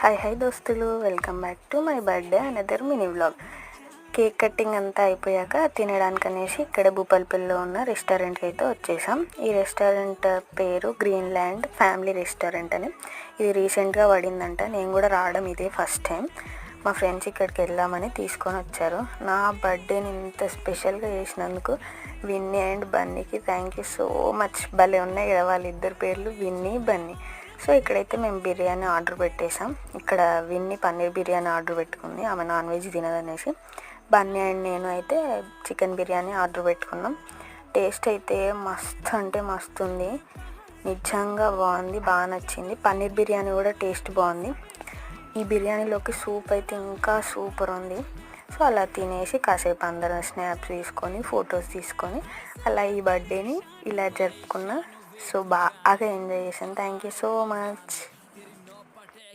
Hi దోస్తులు, welcome back to my birthday another mini vlog. Cake cutting అంతా అయిపోయాక తినడానికి అనేసి ఇక్కడ భూపాలపల్లిలో ఉన్న రెస్టారెంట్కి అయితే వచ్చేసాం. ఈ రెస్టారెంట్ పేరు గ్రీన్ ల్యాండ్ ఫ్యామిలీ రెస్టారెంట్ అని. ఇది రీసెంట్గా పడిందంట. నేను కూడా రావడం ఇదే ఫస్ట్ టైం. మా ఫ్రెండ్స్ ఇక్కడికి వెళ్దామని తీసుకొని వచ్చారు. నా బర్త్డేని ఇంత స్పెషల్గా చేసినందుకు విన్నీ అండ్ బన్నీకి థ్యాంక్ యూ సో మచ్. భలే ఉన్నాయి కదా వాళ్ళిద్దరు పేర్లు, విన్నీ బన్నీ. సో ఇక్కడైతే మేము బిర్యానీ ఆర్డర్ పెట్టేసాం. ఇక్కడ విన్నీ పన్నీర్ బిర్యానీ ఆర్డర్ పెట్టుకుంది, ఆమె నాన్ వెజ్ తినదనేసి. బన్నీ అండ్ నేను అయితే చికెన్ బిర్యానీ ఆర్డర్ పెట్టుకున్నాం. టేస్ట్ అయితే మస్తు అంటే మస్తు ఉంది, నిజంగా బాగుంది, బాగా నచ్చింది. పన్నీర్ బిర్యానీ కూడా టేస్ట్ బాగుంది. ఈ బిర్యానీలోకి సూప్ అయితే ఇంకా సూపర్ ఉంది. సో అలా తినేసి కాసేపు అందరం స్నాప్స్ తీసుకొని ఫొటోస్ తీసుకొని అలా ఈ బర్త్డేని ఇలా జరుపుకున్నా. సో బాగా ఎంజాయ్ చేశాను. Thank you so much.